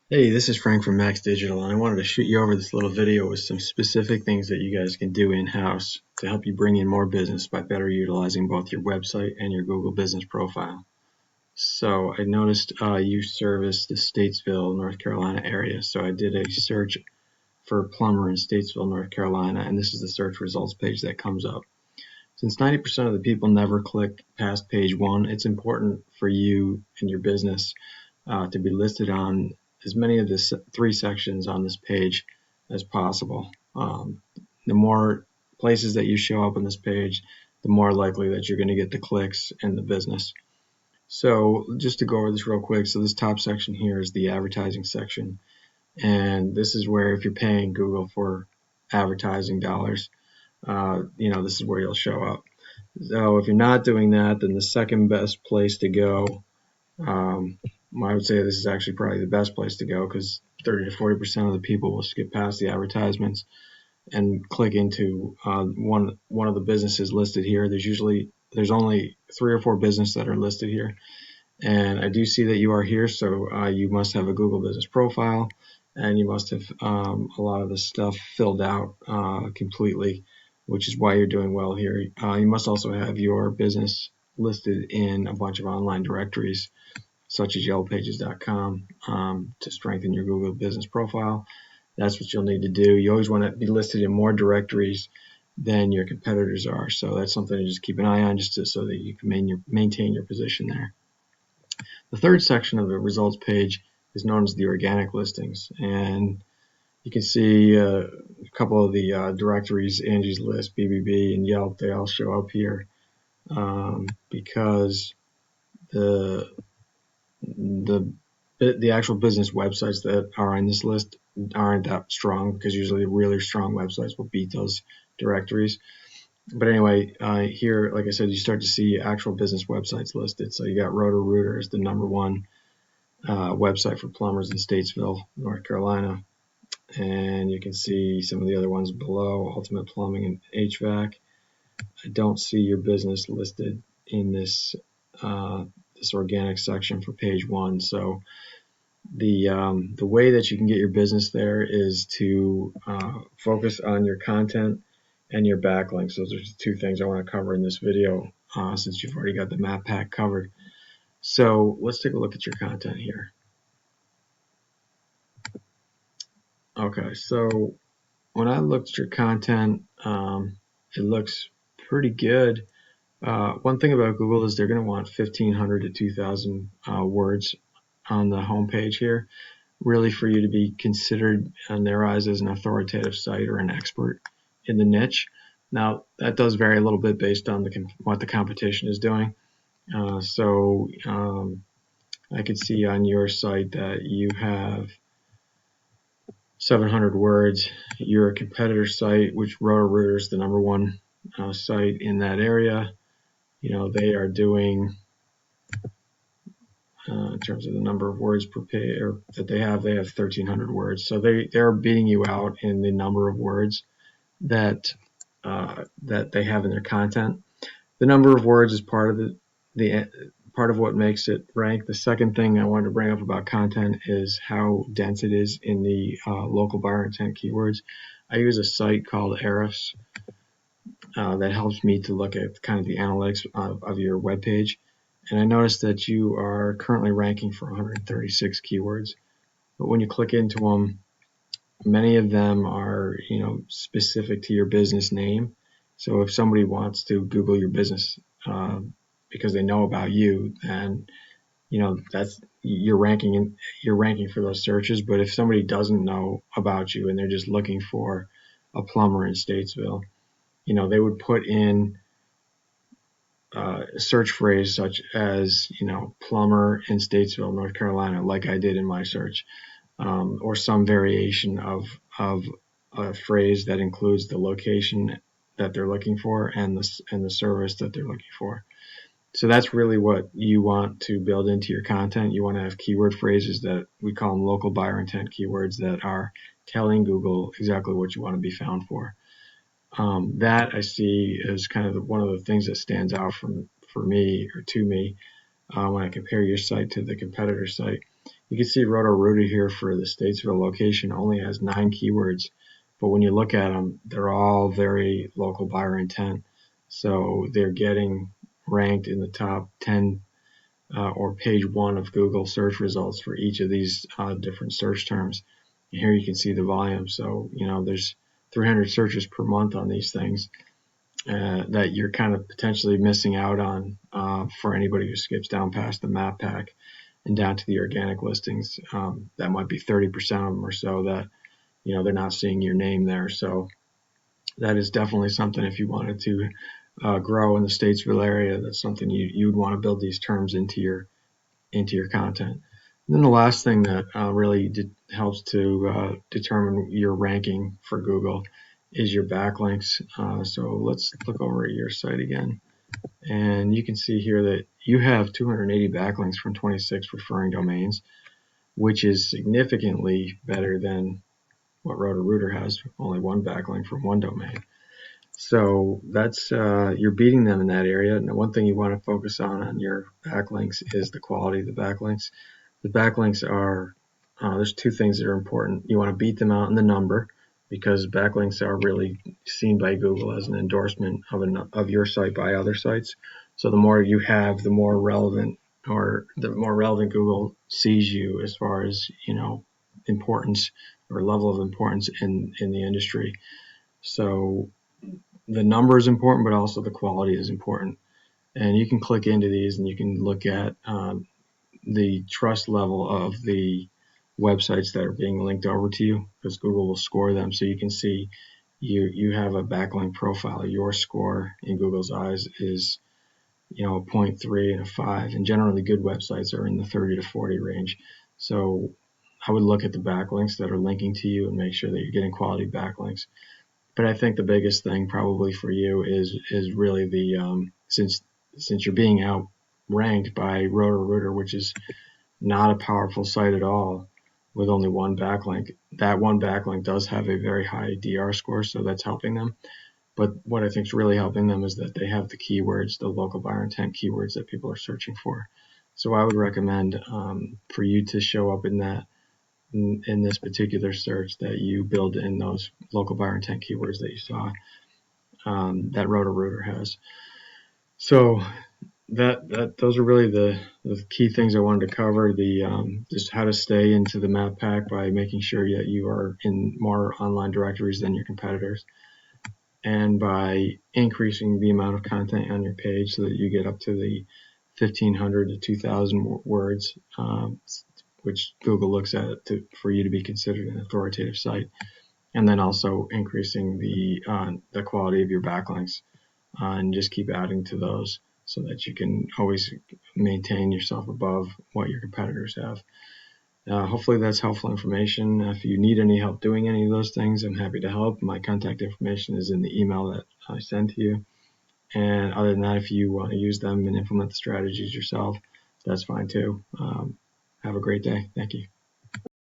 Hey, this is Frank from Max Digital, and I wanted to shoot you over this little video with some specific things that you guys can do in-house to help you bring in more business by better utilizing both your website and your Google Business Profile. So I noticed you service the Statesville, North Carolina area, so I did a search for plumber in Statesville, North Carolina, and this is the search results page that comes up. Since 90% of the people never click past page 1, it's important for you and your business to be listed on as many of the 3 sections on this page as possible. The more places that you show up on this page, the more likely that you're going to get the clicks and the business. So just to go over this real quick, so this top section here is the advertising section, and this is where if you're paying Google for advertising dollars, this is where you'll show up. So if you're not doing that, then the second best place to go, I would say this is actually probably the best place to go, because 30 to 40% of the people will skip past the advertisements and click into one of the businesses listed here. There's only 3 or 4 businesses that are listed here, and I do see that you are here, so you must have a Google Business Profile, and you must have a lot of this stuff filled out completely, which is why you're doing well here. You must also have your business listed in a bunch of online directories such as yellowpages.com to strengthen your Google Business Profile. That's what you'll need to do. You always want to be listed in more directories than your competitors are, so that's something to just keep an eye on, so that you can maintain your position there. The third section of the results page is known as the organic listings, and you can see a couple of the directories, Angie's List, BBB, and Yelp. They all show up here because the actual business websites that are on this list aren't that strong, because usually really strong websites will beat those directories. But anyway, here, like I said, you start to see actual business websites listed. So you got Roto-Rooter as the #1 website for plumbers in Statesville, North Carolina. And you can see some of the other ones below, Ultimate Plumbing and HVAC. I don't see your business listed in this organic section for page 1. So the way that you can get your business there is to focus on your content and your backlinks. Those are the 2 things I want to cover in this video, since you've already got the map pack covered. So let's take a look at your content here. Okay, so when I looked at your content, it looks pretty good. One thing about Google is they're going to want 1,500 to 2,000 words on the home page here, really, for you to be considered in their eyes as an authoritative site or an expert in the niche. Now, that does vary a little bit based on what the competition is doing. I could see on your site that you have 700 words. Your competitor site, which Roto-Rooter is the #1 site in that area, they are doing, in terms of the number of words per page that they have 1,300 words. So they're beating you out in the number of words that they have in their content. The number of words is part of what makes it rank. The second thing I wanted to bring up about content is how dense it is in the local buyer intent keywords. I use a site called Ahrefs that helps me to look at kind of the analytics of your web page, and I noticed that you are currently ranking for 136 keywords. But when you click into them, many of them are specific to your business name. So if somebody wants to Google your business because they know about you, then that's you're ranking for those searches. But if somebody doesn't know about you and they're just looking for a plumber in Statesville, they would put in a search phrase such as plumber in Statesville, North Carolina, like I did in my search, or some variation of a phrase that includes the location that they're looking for and the service that they're looking for. So that's really what you want to build into your content. You want to have keyword phrases that we call them local buyer intent keywords, that are telling Google exactly what you want to be found for. That I see as kind of one of the things that stands out to me when I compare your site to the competitor site. You can see Roto-Rooter here for the Statesville location only has 9 keywords, but when you look at them, they're all very local buyer intent. So they're getting ranked in the top 10 or page 1 of Google search results for each of these different search terms. And here you can see the volume. So, there's 300 searches per month on these things that you're kind of potentially missing out on for anybody who skips down past the map pack and down to the organic listings. That might be 30% of them or so that, they're not seeing your name there. So that is definitely something, if you wanted to grow in the Statesville area, that's something you would want to build these terms into your content. And then the last thing that really helps to determine your ranking for Google is your backlinks. So let's look over at your site again. And you can see here that you have 280 backlinks from 26 referring domains, which is significantly better than what Roto-Rooter has, only 1 backlink from 1 domain. So that's you're beating them in that area. And one thing you want to focus on your backlinks is the quality of the backlinks. The backlinks are there's 2 things that are important. You want to beat them out in the number, because backlinks are really seen by Google as an endorsement of your site by other sites. So the more you have, the more relevant Google sees you as far as importance or level of importance in the industry. So the number is important, but also the quality is important. And you can click into these and you can look at the trust level of the websites that are being linked over to you, because Google will score them. So you can see you have a backlink profile. Your score in Google's eyes is a 0.3 and a 5, and generally good websites are in the 30 to 40 range. So I would look at the backlinks that are linking to you and make sure that you're getting quality backlinks. But I think the biggest thing probably for you is really the since you're being outranked by Roto-Rooter, which is not a powerful site at all, with only 1 backlink. That 1 backlink does have a very high DR score, so that's helping them. But what I think is really helping them is that they have the keywords, the local buyer intent keywords that people are searching for. So I would recommend for you to show up in this particular search that you build in those local buyer intent keywords that you saw that Roto-Rooter has. So those are really the key things I wanted to cover. Just how to stay into the map pack by making sure that you are in more online directories than your competitors, and by increasing the amount of content on your page so that you get up to the 1,500 to 2,000 words, which Google looks at for you to be considered an authoritative site, and then also increasing the quality of your backlinks, and just keep adding to those so that you can always maintain yourself above what your competitors have. Hopefully that's helpful information. If you need any help doing any of those things, I'm happy to help. My contact information is in the email that I send to you. And other than that, if you want to use them and implement the strategies yourself, that's fine too. Have a great day. Thank you.